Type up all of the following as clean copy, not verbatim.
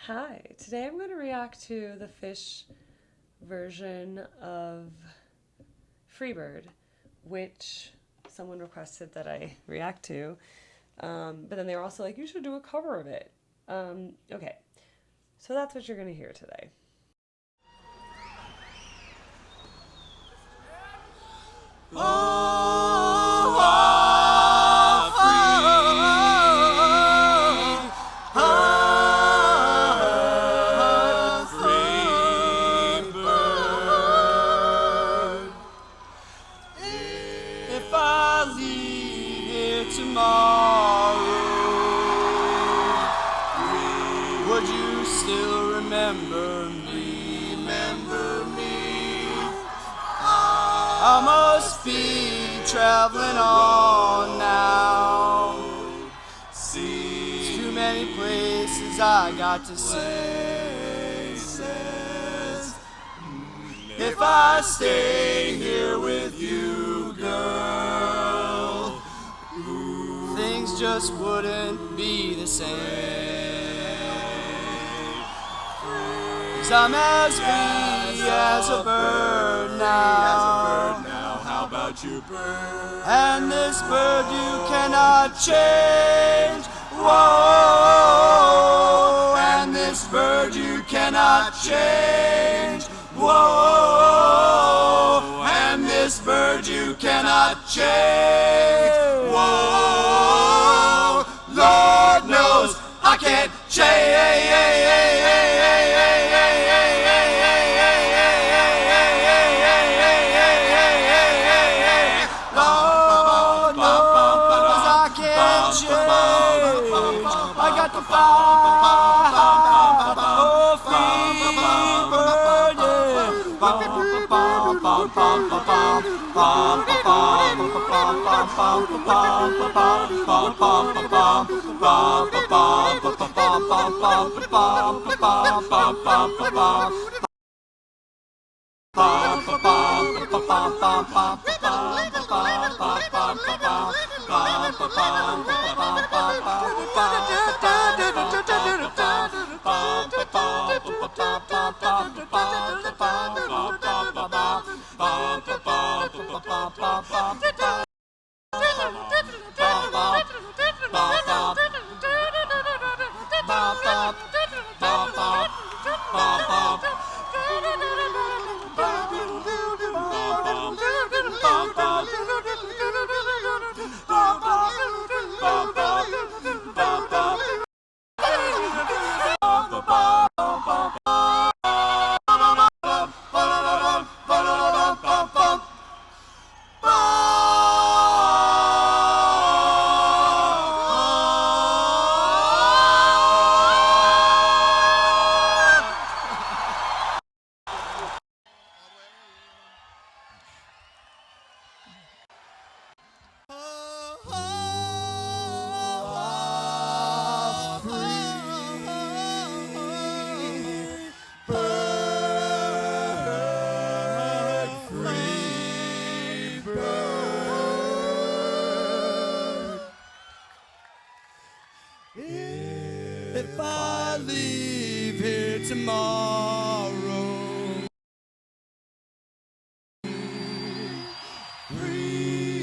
Hi, today I'm going to react to the Phish version of Freebird, which someone requested that I react to, but then they were also like, you should do a cover of it. Okay, so that's what you're going to hear today. If I leave here tomorrow, would you still remember me? Remember me? I must be traveling on now. See, too many places I got to see. If I stay here with you, girl, things just wouldn't be the same. 'Cause I'm as free as a bird now. How about you, bird? And this bird you cannot change. Whoa, and this bird you cannot change. Whoa, and this bird you cannot change. Whoa, Lord knows I can't change. Lord knows I can't change. I got to fly. Oh, free bird, if I leave here tomorrow,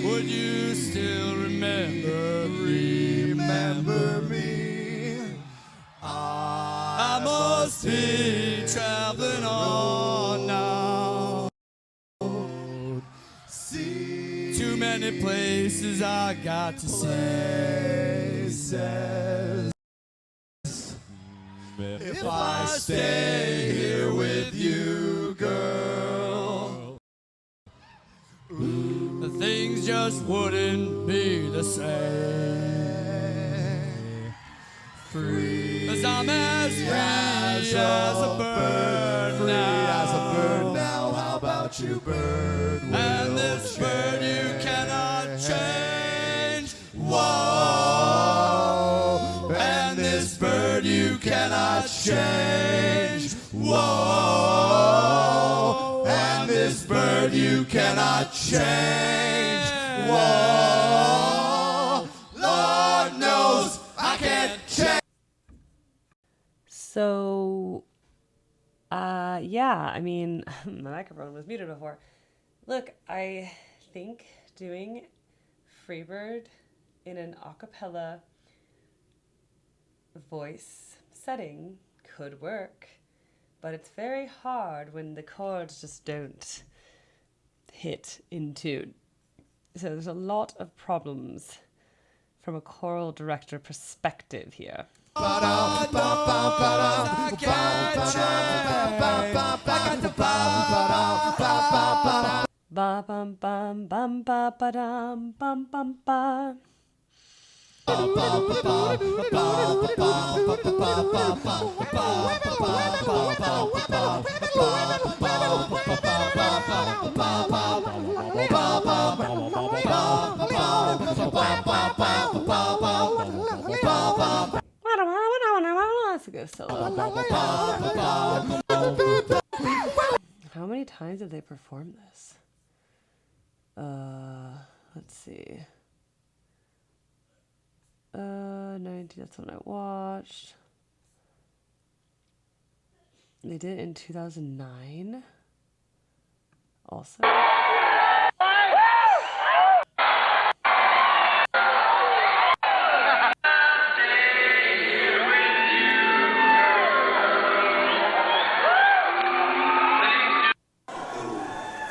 would you still remember me? I must be traveling on now. See, too many places I got to see. If I stay here with you, girl, the things just wouldn't be the same. Free, 'cause I'm as free as a bird now. How about you, bird? And this bird you cannot change. Whoa, and this bird you cannot change. Whoa, and this bird you cannot change. Whoa, Lord knows I can't change. So, yeah, I mean, my microphone was muted before. Look, I think doing Freebird in an a cappella voice setting could work, but it's very hard when the chords just don't hit in tune. So there's a lot of problems from a choral director perspective here. Ba bum bum bum ba ba dum bum bum ba. Let's go solo. How many times did they perform this? Let's see. 90, that's when I watched. They did it in 2009. Also.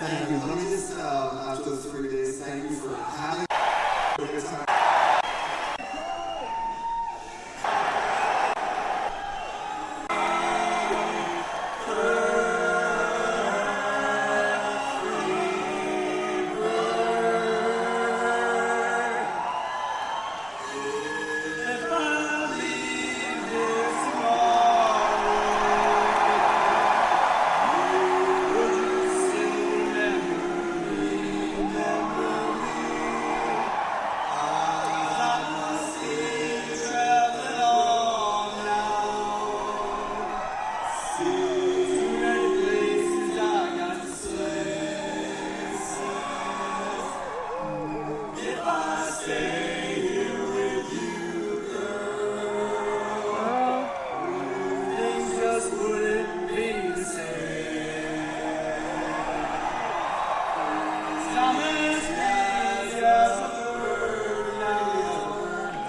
Thank you. Let me just, after the 3 days, thank you for having a good time.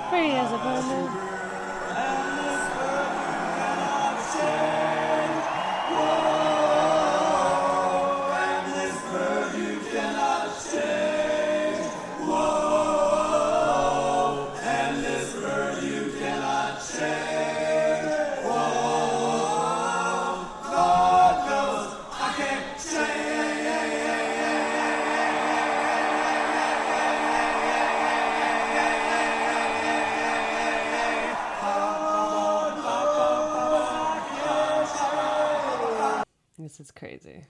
Free as a bird now. This is crazy.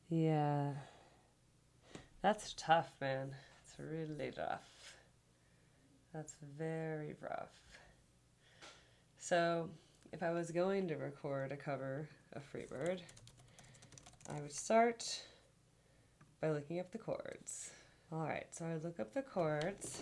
Yeah. That's tough, man. It's really rough. That's very rough. So, if I was going to record a cover of Freebird, I would start by looking up the chords. All right, so I look up the chords.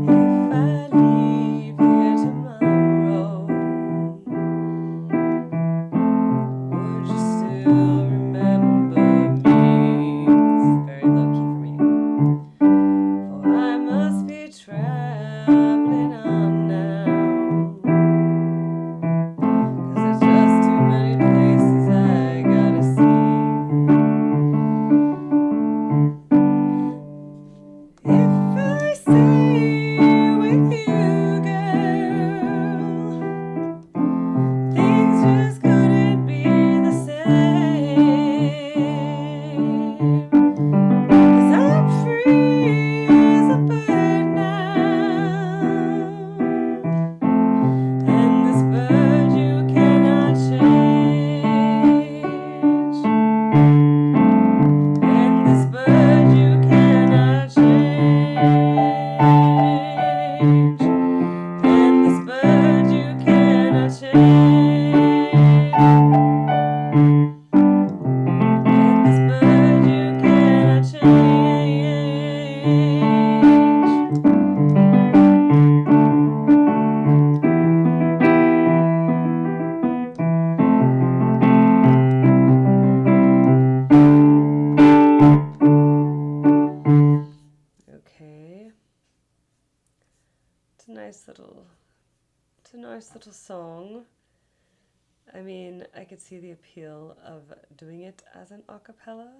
If I leave here tomorrow, it's a nice little song. I mean, I could see the appeal of doing it as an a cappella.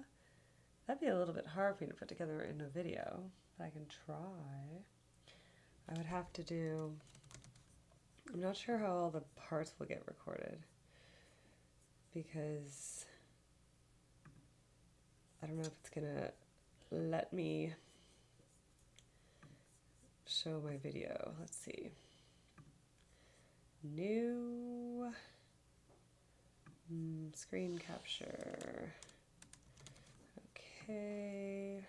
That'd be a little bit hard for me to put together in a video, but I can try. I would have to do, I'm not sure how all the parts will get recorded, because I don't know if it's gonna let me show my video. Let's see. New screen capture. Okay.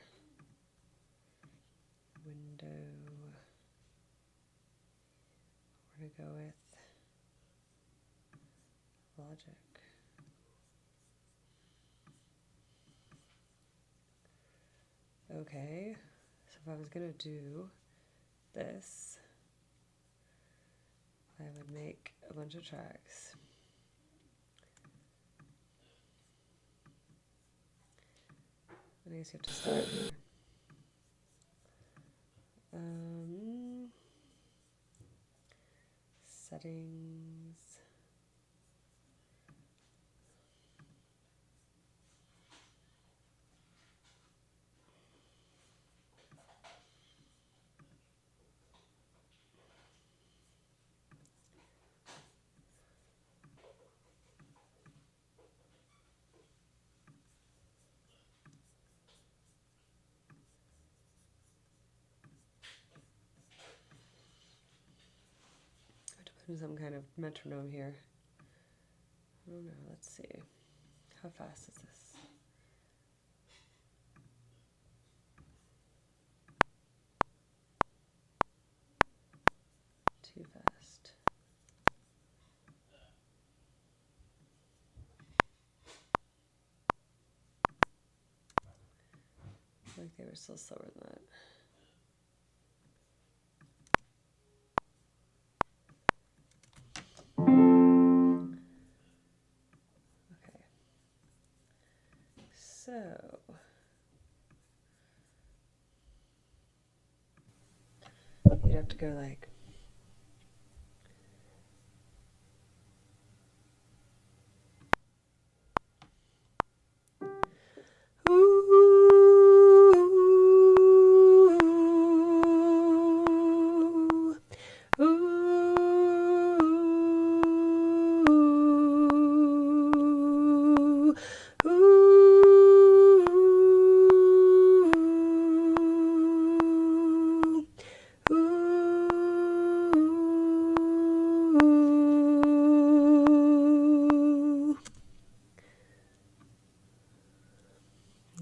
Window. We're gonna go with Logic. Okay, so if I was gonna do this, I would make a bunch of tracks. I guess you have to start here. Settings. Some kind of metronome here. I don't know, let's see. How fast is this? Too fast. Like they were still slower than that. So, you'd have to go like,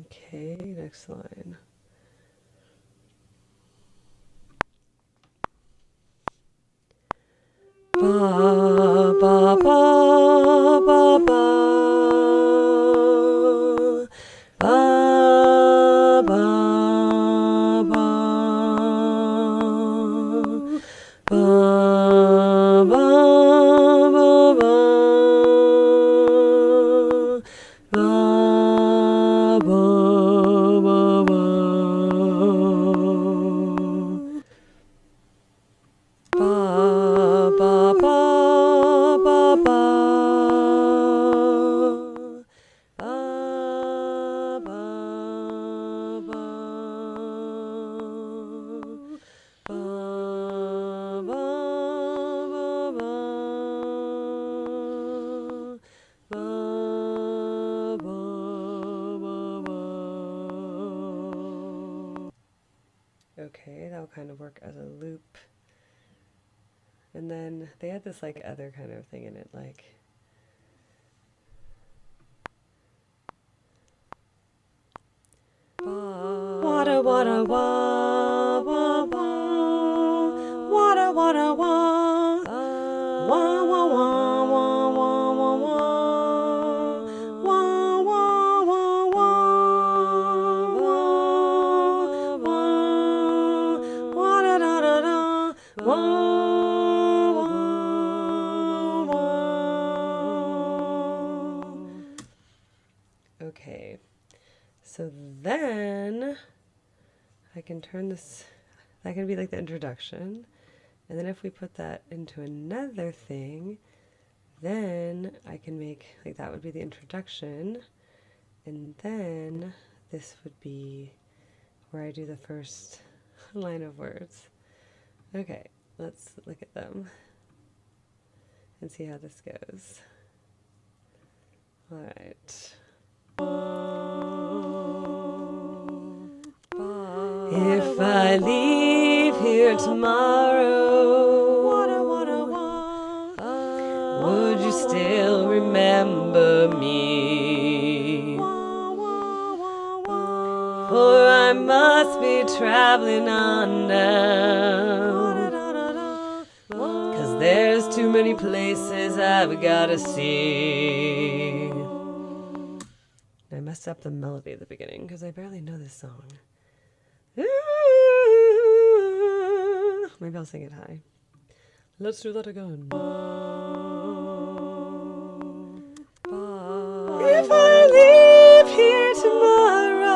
okay, next line. Ba ba ba ba ba ba ba ba ba ba Okay, that'll kind of work as a loop. And then they had this like other kind of thing in it, like wada wada wa wa wa wada wada wa wa wa wa wa wa wa wa wa wa wa wa da da da da wa. Okay, so then I can turn this, that can be like the introduction, And then if we put that into another thing, then I can make, like that would be the introduction. And then this would be where I do the first line of words. Okay, let's look at them and see how this goes. All right. If I leave here tomorrow, would you still remember me? For I must be traveling on now, 'cause there's too many places I've gotta see. I messed up the melody at the beginning because I barely know this song. Maybe I'll sing it high. Let's do that again. If I leave here tomorrow,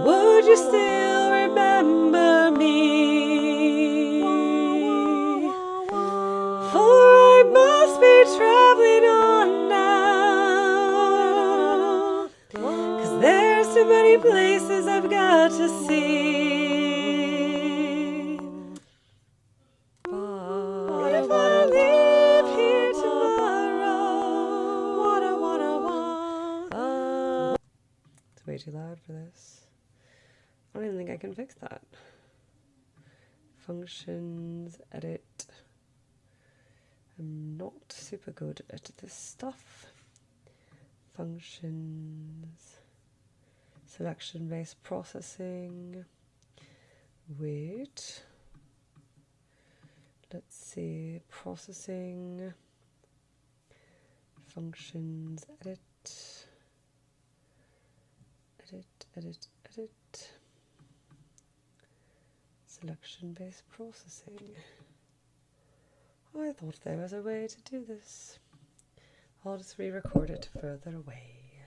would you still remember me? For I must be traveling on now, 'cause there's too many places I've got to see. If I leave here tomorrow. It's way too loud for this. I don't even think I can fix that. Functions, edit. I'm not super good at this stuff. Functions, selection-based processing. Wait. Let's see. Processing. Functions, edit. Edit. Selection-based processing. I thought there was a way to do this. I'll just re-record it further away,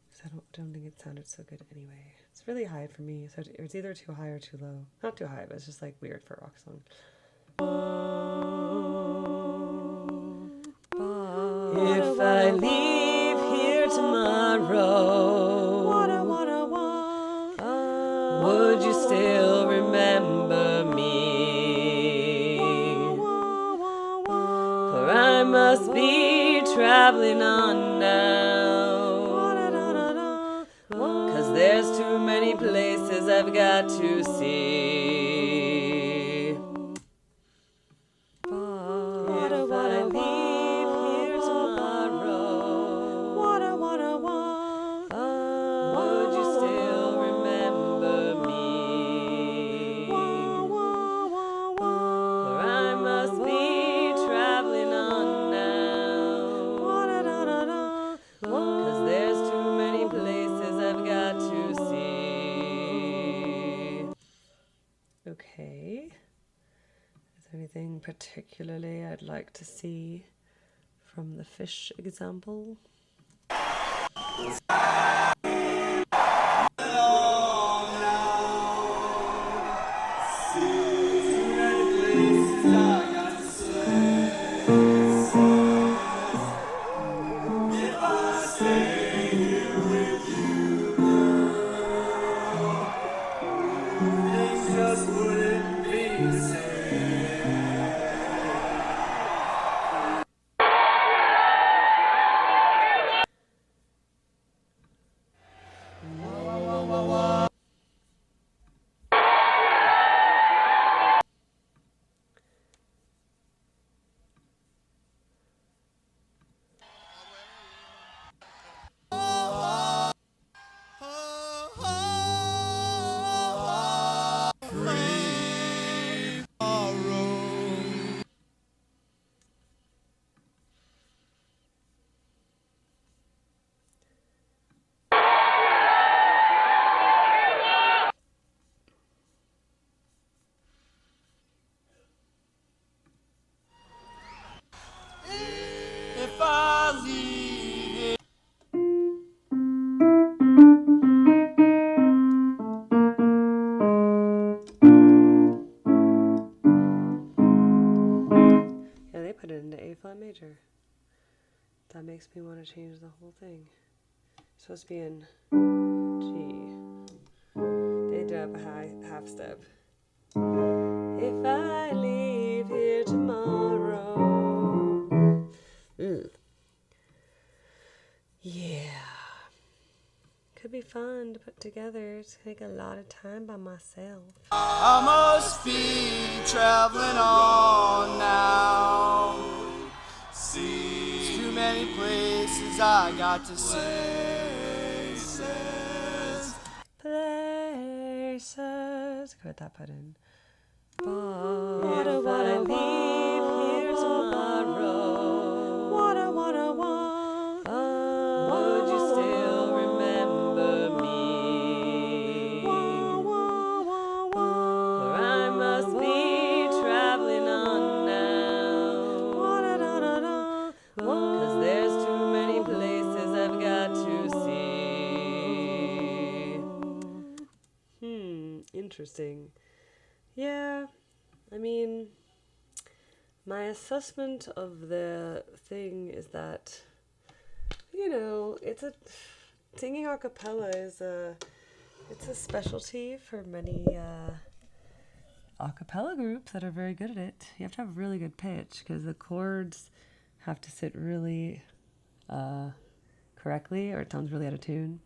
because I don't think it sounded so good anyway. It's really high for me, so it's either too high or too low. Not too high, but it's just like weird for a rock song. If I leave here tomorrow, would you still remember me? For I must be traveling on now, 'cause there's too many places I've got to see. If I leave here tomorrow, would you still remember me? For I must be traveling on now, 'cause there's too many places I've got to see. Okay. Is there anything particularly I'd like to see from the Phish example? whole thing. It's supposed to be in G. They did up a half step. If I leave here tomorrow. Yeah. Could be fun to put together. It's take a lot of time by myself. I must be traveling on now. See, too many places I got to see. Places. Put that part in. What if I leave here tomorrow? What I want. Would you still remember me? For I must be traveling on now. 'Cause there's too many places I've got to see. Interesting. Yeah, I mean, my assessment of the thing is that, you know, singing a cappella is it's a specialty for many a cappella groups that are very good at it. You have to have really good pitch because the chords have to sit really correctly or it sounds really out of tune.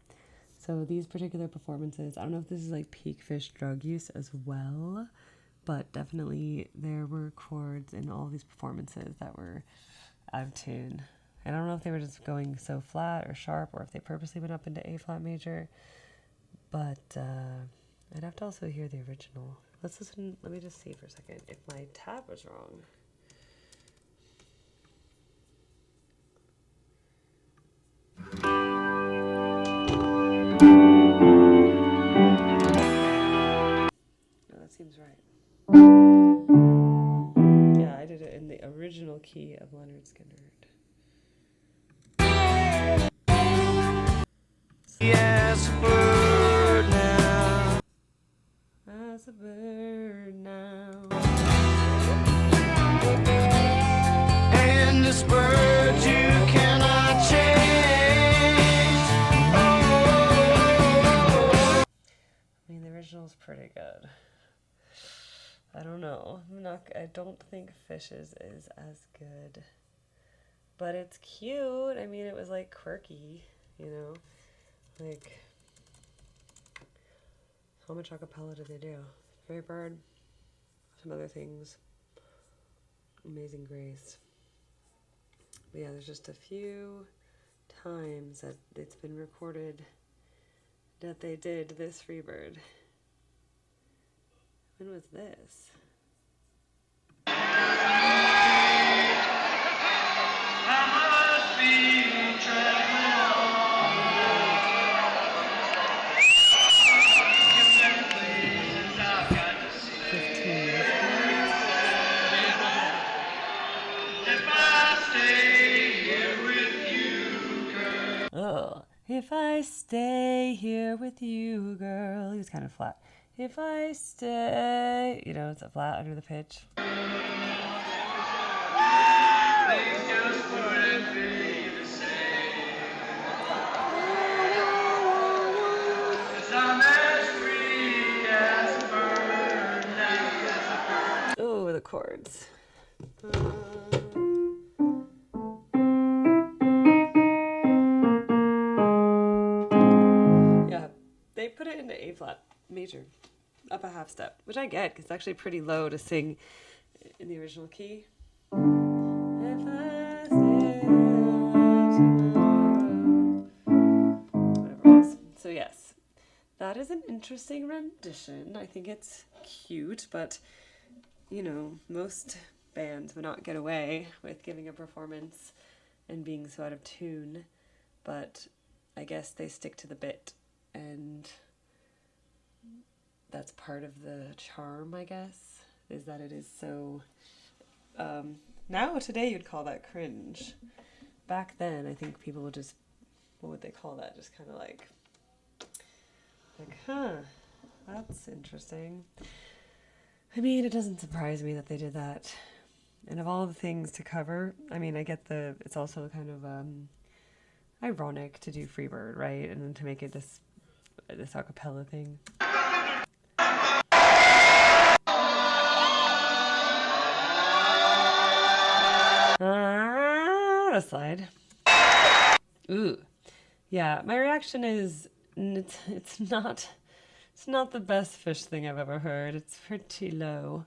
So these particular performances, I don't know if this is like peak Phish drug use as well, but definitely there were chords in all these performances that were out of tune. And I don't know if they were just going so flat or sharp or if they purposely went up into A flat major, but I'd have to also hear the original. Let's listen, let me just see for a second if my tab was wrong. Seems right. Yeah, I did it in the original key of Lynyrd Skynyrd. Yes, bird now. As a bird now. And this bird you cannot change. Oh. I mean, the original's pretty good. I don't know. I don't think Phish's is as good. But it's cute. I mean, it was like quirky, you know? Like, how much acapella did they do? Very Bird, some other things. Amazing Grace. But yeah, there's just a few times that it's been recorded that they did this Freebird. When was this? If I stay here with you, girl. He was kind of flat. If I stay, you know, it's a flat under the pitch. Oh, the chords. They put it into A flat major, up a half step, which I get because it's actually pretty low to sing in the original key. If I stay tomorrow, whatever it is. So yes, that is an interesting rendition. I think it's cute, but you know, most bands would not get away with giving a performance and being so out of tune, but I guess they stick to the bit. And that's part of the charm, I guess, is that it is so, now today you'd call that cringe. Back then, I think people would just, what would they call that? Just kind of like, huh, that's interesting. I mean, it doesn't surprise me that they did that. And of all the things to cover, I mean, I get it's also kind of, ironic to do Freebird, right? And then to make it this acapella thing. Aside. Ooh. Yeah, my reaction is it's not the best Phish thing I've ever heard. It's pretty low.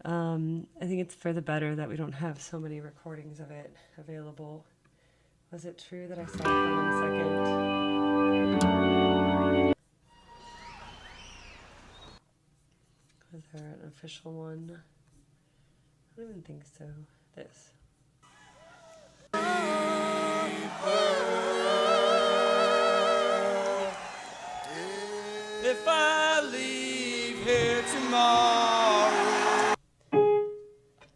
I think it's for the better that we don't have so many recordings of it available. Was it true that I saw it for 1 second? Was there an official one? I don't even think so. This. If I leave here tomorrow.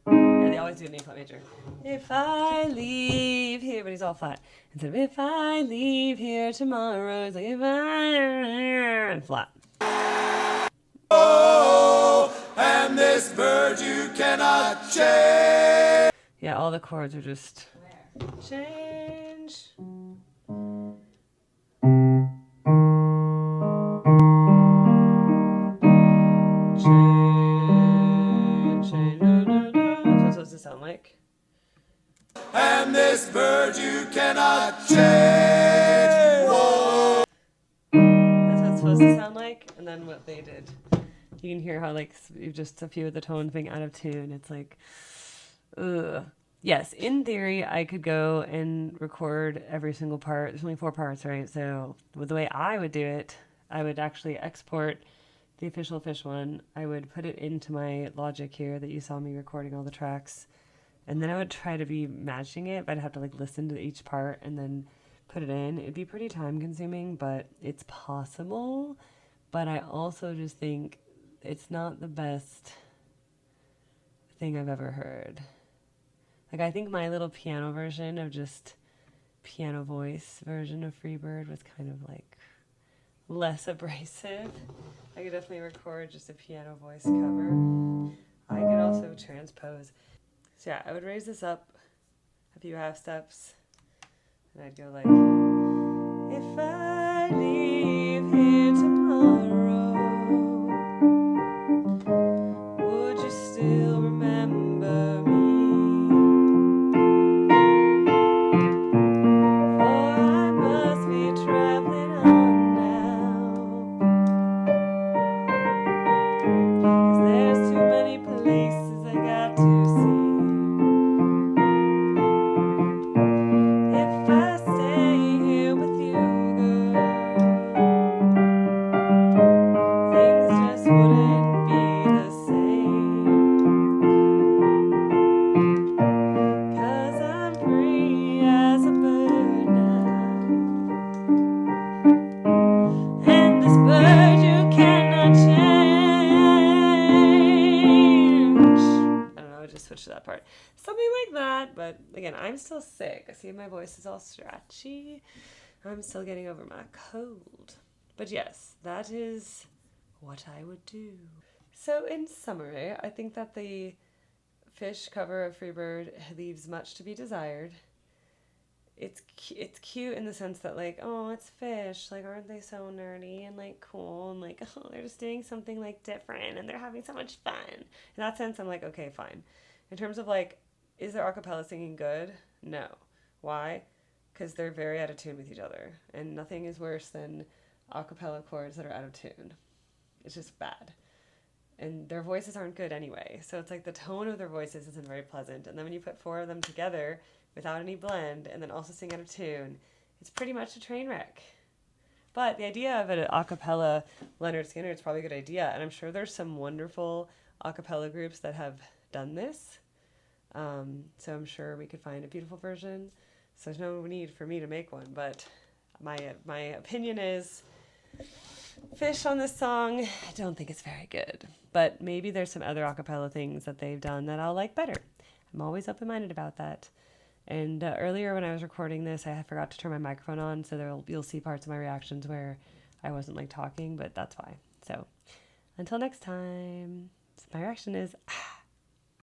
Yeah, they always do an A flat major. If I leave here, but he's all flat. Instead of if I leave here tomorrow, it's like if I and flat. Oh, and this bird you cannot change. Yeah, all the chords are just change. Change. That's what it's supposed to sound like. And this bird you cannot change. Whoa. That's what it's supposed to sound like. And then what they did. You can hear how like just a few of the tones being out of tune. It's like, ugh. Yes, in theory, I could go and record every single part. There's only 4 parts, right? So with the way I would do it, I would actually export the official Phish one. I would put it into my Logic here that you saw me recording all the tracks. And then I would try to be matching it, but I'd have to like listen to each part and then put it in. It'd be pretty time consuming, but it's possible. But I also just think it's not the best thing I've ever heard. Like, I think my little piano version of just piano voice version of Freebird was kind of like less abrasive. I could definitely record just a piano voice cover. I could also transpose. So yeah, I would raise this up a few half steps and I'd go like, if I leave here tomorrow, would you still remember me? To that part. Something like that, but again, I'm still sick. I see my voice is all scratchy. I'm still getting over my cold. But yes, that is what I would do. So in summary, I think that the Phish cover of Freebird leaves much to be desired. It's cute in the sense that like, oh, it's Phish, like aren't they so nerdy and like cool and like, oh, they're just doing something like different and they're having so much fun. In that sense, I'm like, okay, fine. In terms of like, is their acapella singing good? No. Why? Because they're very out of tune with each other. And nothing is worse than acapella chords that are out of tune. It's just bad. And their voices aren't good anyway. So it's like the tone of their voices isn't very pleasant. And then when you put 4 of them together without any blend and then also sing out of tune, it's pretty much a train wreck. But the idea of an acapella Lynyrd Skynyrd is probably a good idea. And I'm sure there's some wonderful acapella groups that have done this. So I'm sure we could find a beautiful version. So there's no need for me to make one, but my opinion is Phish on this song, I don't think it's very good, but maybe there's some other acapella things that they've done that I'll like better. I'm always open-minded about that. And earlier when I was recording this, I forgot to turn my microphone on, so you'll see parts of my reactions where I wasn't like talking, but that's why. So until next time, my reaction is